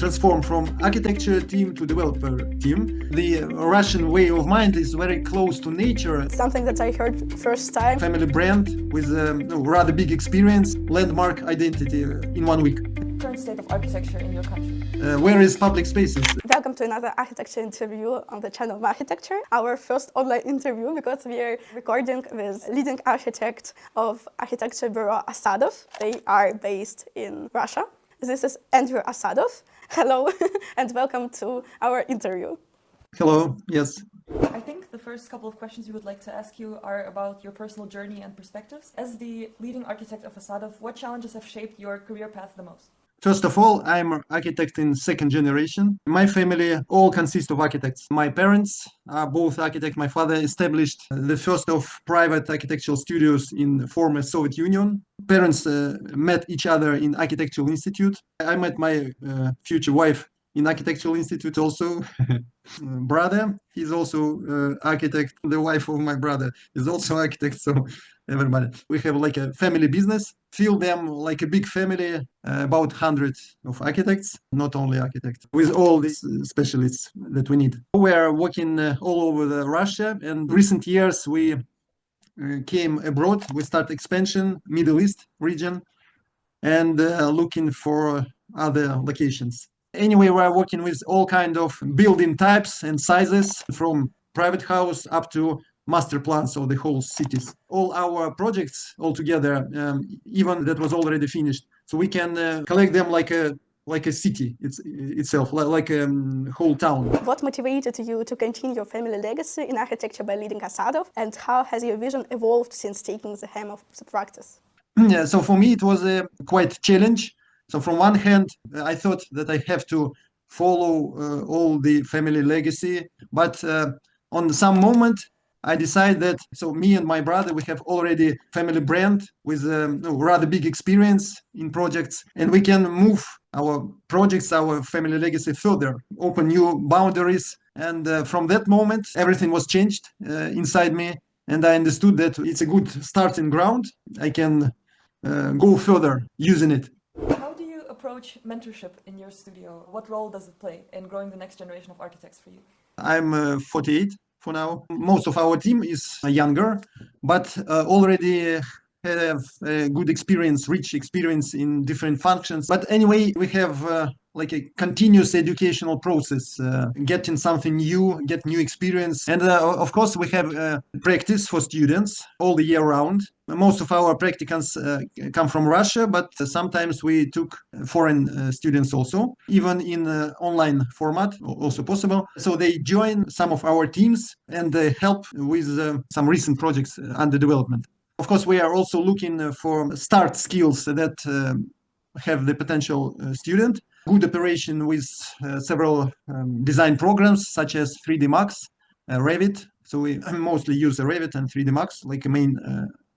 transformed from architecture team to developer team. The Russian way of mind is very close to nature. Something that I heard first time. Family brand with a rather big experience, landmark identity in 1 week. Current state of architecture in your country? Where is public spaces? Welcome to another architecture interview on the channel Marchitecture. Our first online interview because we are recording with leading architect of architecture bureau Asadov. They are based in Russia. This is Andrey Asadov. Hello and welcome to our interview. Hello, yes. I think the first couple of questions we would like to ask you are about your personal journey and perspectives. As the leading architect of Asadov, what challenges have shaped your career path the most? First of all, I'm an architect in second generation. My family all consists of architects. My parents are both architects. My father established the first of private architectural studios in former Soviet Union. Parents met each other in architectural institute. I met my future wife in architectural institute also. Brother, he's also architect. The wife of my brother is also architect. So everybody, we have like a family business. Feel them like a big family, about 100 of architects, not only architects, with all these specialists that we need. We are working all over Russia, and recent years we came abroad. We start expansion, Middle East region, and looking for other locations. Anyway, we are working with all kind of building types and sizes, from private house up to master plans of the whole cities. All our projects altogether, even that was already finished, so we can collect them like a city itself, like a whole town. What motivated you to continue your family legacy in architecture by leading Asadov, and how has your vision evolved since taking the helm of the practice? Yeah, so for me it was a quite challenge. So from one hand, I thought that I have to follow all the family legacy, but on some moment I decided that, so me and my brother, we have already family brand with rather big experience in projects, and we can move our projects, our family legacy further, open new boundaries. And from that moment, everything was changed inside me, and I understood that it's a good starting ground. I can go further using it. How do you approach mentorship in your studio? What role does it play in growing the next generation of architects for you? I'm 48 for now. Most of our team is younger, but already have a good experience, rich experience in different functions. But anyway, we have like a continuous educational process, getting something new, get new experience. And of course, we have practice for students all the year round. Most of our practicants come from Russia, but sometimes we took foreign students also, even in online format, also possible. So they join some of our teams and help with some recent projects under development. Of course, we are also looking for start skills that have the potential student. Good operation with several design programs such as 3D Max, Revit. So we mostly use Revit and 3D Max like main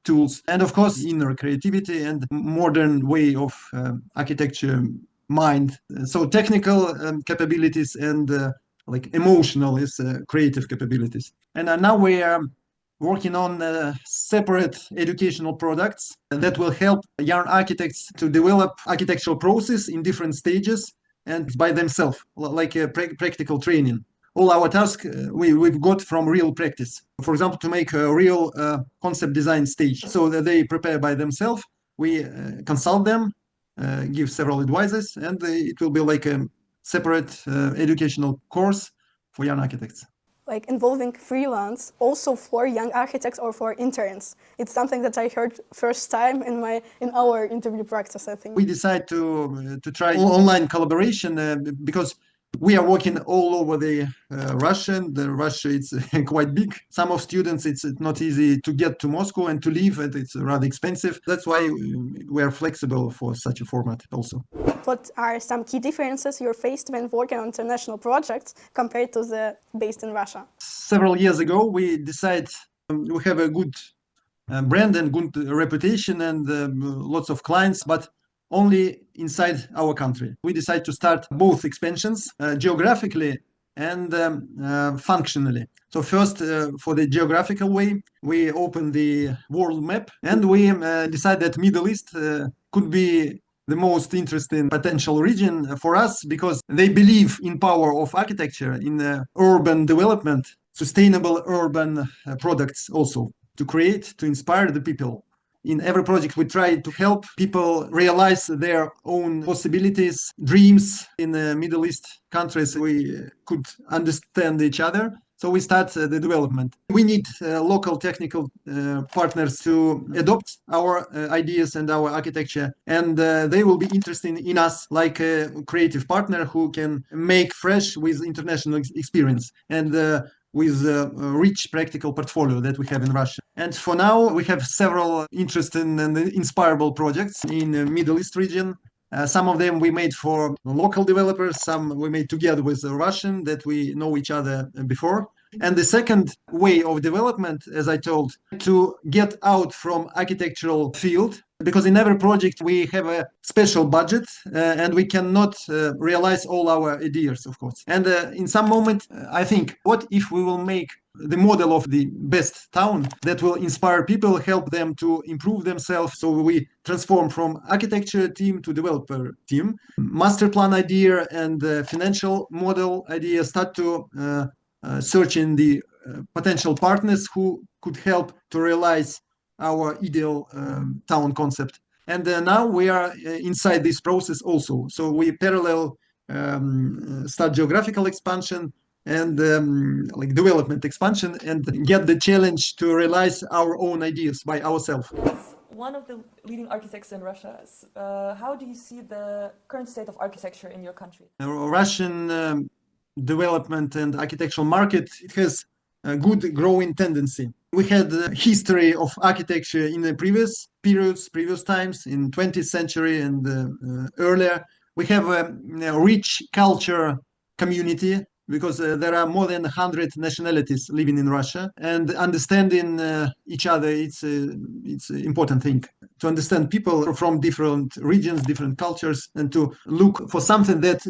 tools. And of course, inner creativity and modern way of architecture mind. So technical capabilities and like emotional is creative capabilities. And now we are working on separate educational products that will help young architects to develop architectural process in different stages and by themselves, like a practical training. All our tasks we've got from real practice. For example, to make a real concept design stage, so that they prepare by themselves. We consult them, give several advices, and it will be like a separate educational course for young architects. Like involving freelance also for young architects or for interns. It's something that I heard first time in our interview practice, I think. We decided to try online collaboration because we are working all over the Russia. Russia is quite big. Some of students, it's not easy to get to Moscow and to live, and it's rather expensive. That's why we are flexible for such a format also. What are some key differences you're faced when working on international projects compared to the based in Russia? Several years ago, we decided we have a good brand and good reputation and lots of clients, but only inside our country. We decided to start both expansions geographically and functionally. So first, for the geographical way, we opened the world map, and we decided that Middle East could be the most interesting potential region for us because they believe in power of architecture in urban development, sustainable urban products also to create, to inspire the people. In every project, we try to help people realize their own possibilities, dreams. In the Middle East countries, we could understand each other. So we start the development. We need local technical partners to adopt our ideas and our architecture, and they will be interested in us like a creative partner who can make fresh with international experience and with a rich practical portfolio that we have in Russia. And for now, we have several interesting and inspirable projects in the Middle East region. Some of them we made for local developers, some we made together with the Russian that we know each other before. And the second way of development, as I told, to get out from architectural field, because in every project we have a special budget and we cannot realize all our ideas, of course. And in some moment, I think, what if we will make the model of the best town that will inspire people, help them to improve themselves. So we transform from architecture team to developer team. Master plan idea and financial model idea start to search in the potential partners who could help to realize our ideal town concept. And now we are inside this process also. So we parallel start geographical expansion and like development expansion and get the challenge to realize our own ideas by ourselves. As one of the leading architects in Russia, how do you see the current state of architecture in your country? Russian development and architectural market, it has a good growing tendency. We had a history of architecture in the previous periods, previous times, in 20th century and earlier. We have a rich culture community because there are more than 100 nationalities living in Russia, and understanding each other, it's an important thing. To understand people from different regions, different cultures, and to look for something that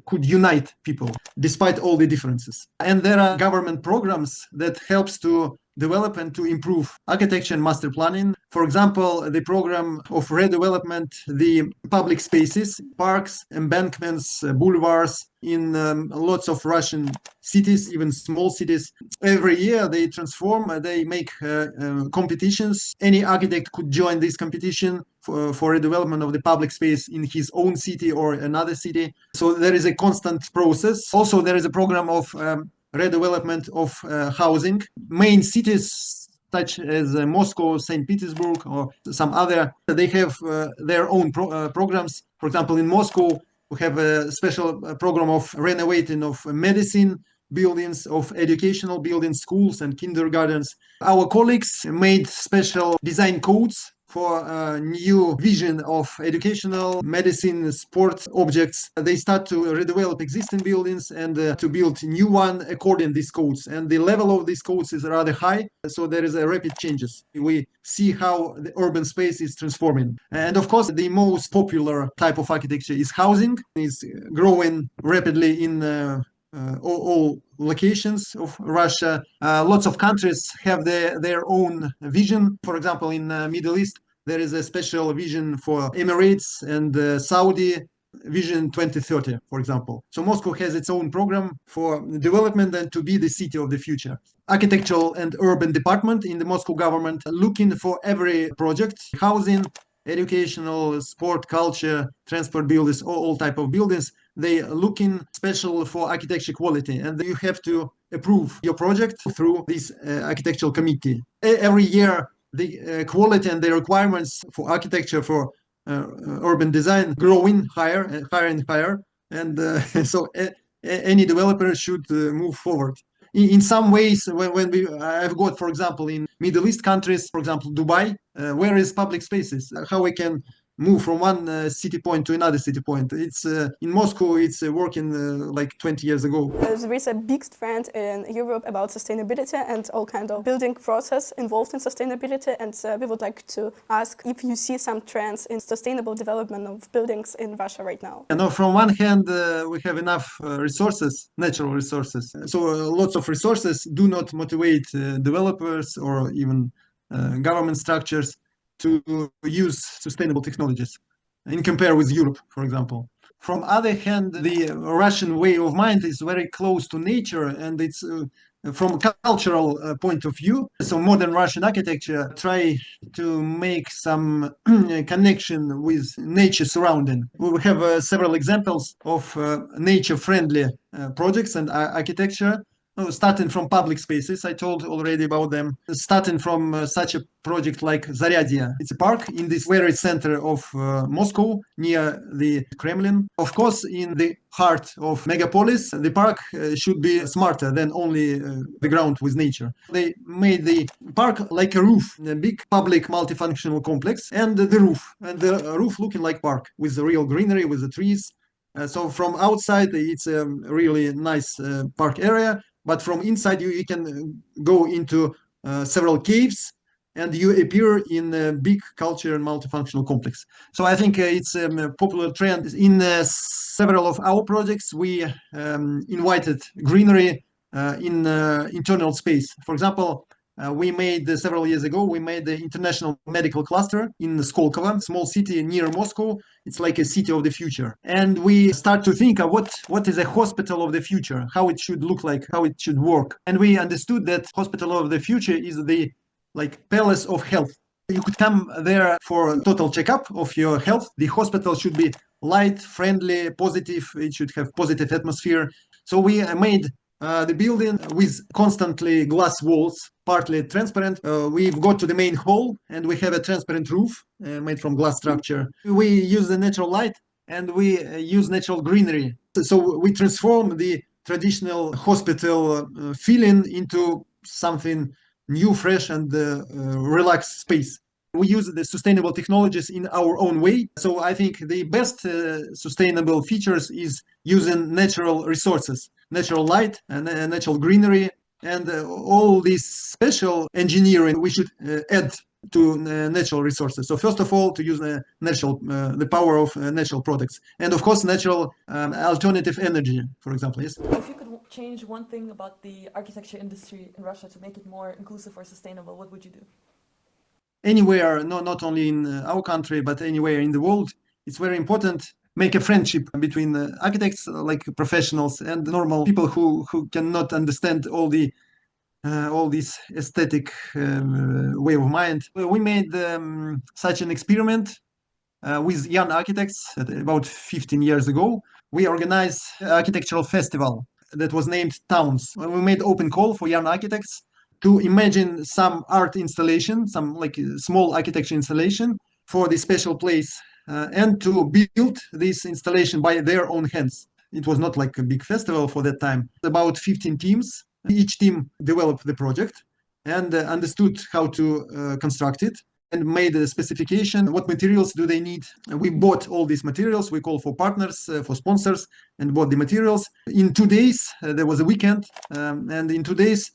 could unite people despite all the differences. And there are government programs that helps to develop and to improve architecture and master planning. For example, the program of redevelopment, the public spaces, parks, embankments, boulevards in lots of Russian cities, even small cities. Every year they transform, they make competitions. Any architect could join this competition for a development of the public space in his own city or another city. So there is a constant process. Also, there is a program of redevelopment of housing. Main cities such as Moscow, St. Petersburg, or some other, they have their own programs. For example, in Moscow, we have a special program of renovating of medicine buildings, of educational buildings, schools and kindergartens. Our colleagues made special design codes for a new vision of educational, medicine, sport objects. They start to redevelop existing buildings and to build new one according to these codes. And the level of these codes is rather high, so there is a rapid changes. We see how the urban space is transforming. And of course, the most popular type of architecture is housing. It's growing rapidly in all locations of Russia. Lots of countries have their own vision. For example, in Middle East, there is a special vision for Emirates and Saudi Vision 2030, for example. So Moscow has its own program for development and to be the city of the future. Architectural and urban department in the Moscow government looking for every project, housing, educational, sport, culture, transport buildings, all type of buildings. They looking special for architecture quality, and you have to approve your project through this architectural committee. Every year, the quality and the requirements for architecture, for urban design growing higher and higher. And so any developer should move forward. In some ways, I've got, for example, in Middle East countries, for example, Dubai, where is public spaces? How we can move from one city point to another city point. It's in Moscow, it's working like 20 years ago. There is a big trend in Europe about sustainability and all kind of building process involved in sustainability. And we would like to ask if you see some trends in sustainable development of buildings in Russia right now. And from one hand, we have enough resources, natural resources. So lots of resources do not motivate developers or even government structures to use sustainable technologies. in compare with Europe, for example. From other hand, the Russian way of mind is very close to nature, and it's from a cultural point of view. So modern Russian architecture try to make some connection with nature surrounding. We have several examples of nature-friendly projects and architecture. Starting from public spaces, I told already about them. Starting from such a project like Zaryadia. It's a park in this very center of Moscow, near the Kremlin. Of course, in the heart of megapolis, the park should be smarter than only the ground with nature. They made the park like a roof, a big public multifunctional complex, and the roof looking like park with the real greenery, with the trees. So from outside, it's a really nice park area. But from inside, you can go into several caves and you appear in a big culture and multifunctional complex. So I think it's a popular trend. In several of our projects, we invited greenery in internal space. For example, we made several years ago, we made the international medical cluster in Skolkovo, small city near Moscow. It's like a city of the future. And we start to think of what is a hospital of the future, how it should look like, how it should work. And we understood that hospital of the future is the like palace of health. You could come there for a total checkup of your health. The hospital should be light, friendly, positive. It should have positive atmosphere. So we made the building with constantly glass walls, partly transparent. We've got to the main hall and we have a transparent roof made from glass structure. We use the natural light and we use natural greenery. So we transform the traditional hospital feeling into something new, fresh and relaxed space. We use the sustainable technologies in our own way. So I think the best sustainable features is using natural resources, natural light and natural greenery, and all this special engineering we should add to natural resources. So first of all, to use the power of natural products, and of course natural alternative energy, for example. Yes. If you could change one thing about the architecture industry in Russia to make it more inclusive or sustainable, what would you do? Anywhere, not only in our country, but anywhere in the world, it's very important make a friendship between architects, like professionals, and normal people who cannot understand all this aesthetic way of mind. We made such an experiment with young architects about 15 years ago. We organized an architectural festival that was named Towns. We made open call for young architects to imagine some art installation, some like small architecture installation for this special place, and to build this installation by their own hands. It was not like a big festival for that time. About 15 teams. Each team developed the project and understood how to construct it and made a specification. What materials do they need? We bought all these materials. We called for partners, for sponsors, and bought the materials. In 2 days, there was a weekend, and in 2 days,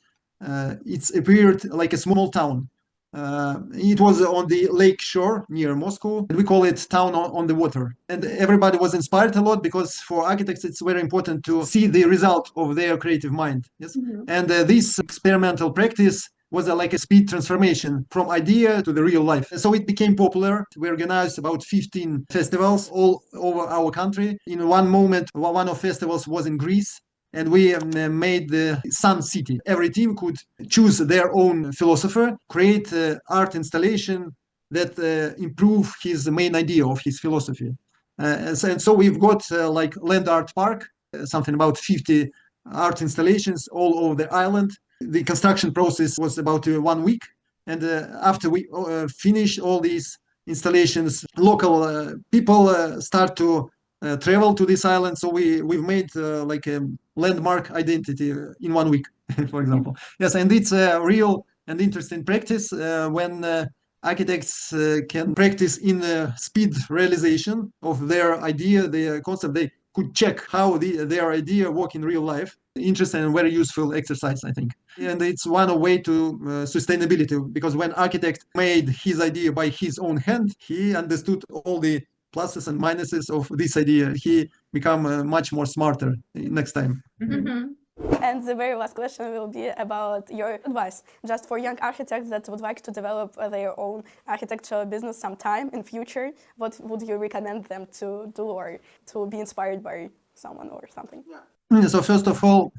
it's appeared like a small town. It was on the lake shore near Moscow. We call it town on the water. And everybody was inspired a lot because for architects, it's very important to see the result of their creative mind. Yes. Mm-hmm. And this experimental practice was like a speed transformation from idea to the real life. So it became popular. We organized about 15 festivals all over our country. In one moment, one of festivals was in Greece. And we made the Sun City. Every team could choose their own philosopher, create art installation that improve his main idea of his philosophy. And so we've got like land art park, something about 50 art installations all over the island. The construction process was about 1 week. And after we finish all these installations, local people start to travel to this island. So we've made like a landmark identity in 1 week, for example. Yes, and it's a real and interesting practice when architects can practice in speed realization of their idea, their concept. They could check how their idea work in real life. Interesting and very useful exercise, I think. And it's one way to sustainability, because when architect made his idea by his own hand, he understood all the pluses and minuses of this idea. He become much more smarter next time. Mm-hmm. And the very last question will be about your advice, just for young architects that would like to develop their own architectural business sometime in future. What would you recommend them to do or to be inspired by someone or something? So first of all,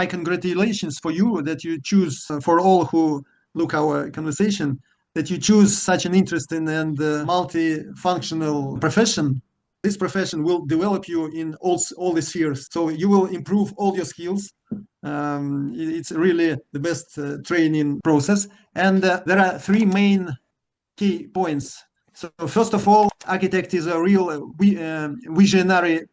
my congratulations for you that you choose, for all who look our conversation, that you choose such an interesting and multifunctional profession. This profession will develop you in all the spheres. So you will improve all your skills. It's really the best training process. And there are three main key points. So first of all, architect is a real visionary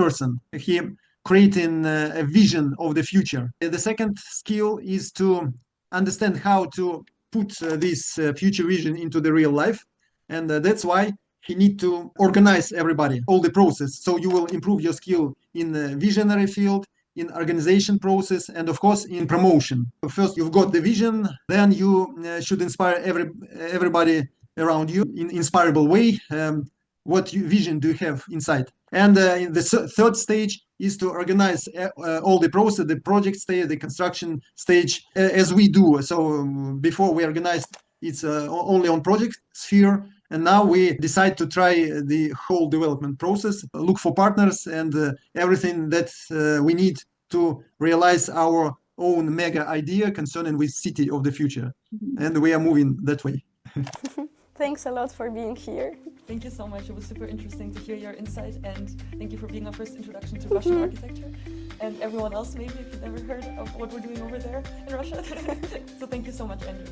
person. He creating a vision of the future. The second skill is to understand how to put this future vision into the real life. And that's why he need to organize everybody, all the process. So you will improve your skill in the visionary field, in organization process, and of course in promotion. First, you've got the vision, then you should inspire everybody around you in inspirable way. What vision do you have inside? And the third stage is to organize all the process, the project stage, the construction stage, as we do. So before we organized, it's only on project sphere. And now we decide to try the whole development process, look for partners and everything that we need to realize our own mega idea concerning the city of the future. And we are moving that way. Thanks a lot for being here. Thank you so much. It was super interesting to hear your insight, and thank you for being our first introduction to Russian architecture. And everyone else, maybe, if you've never heard of what we're doing over there in Russia. So thank you so much, Andrew.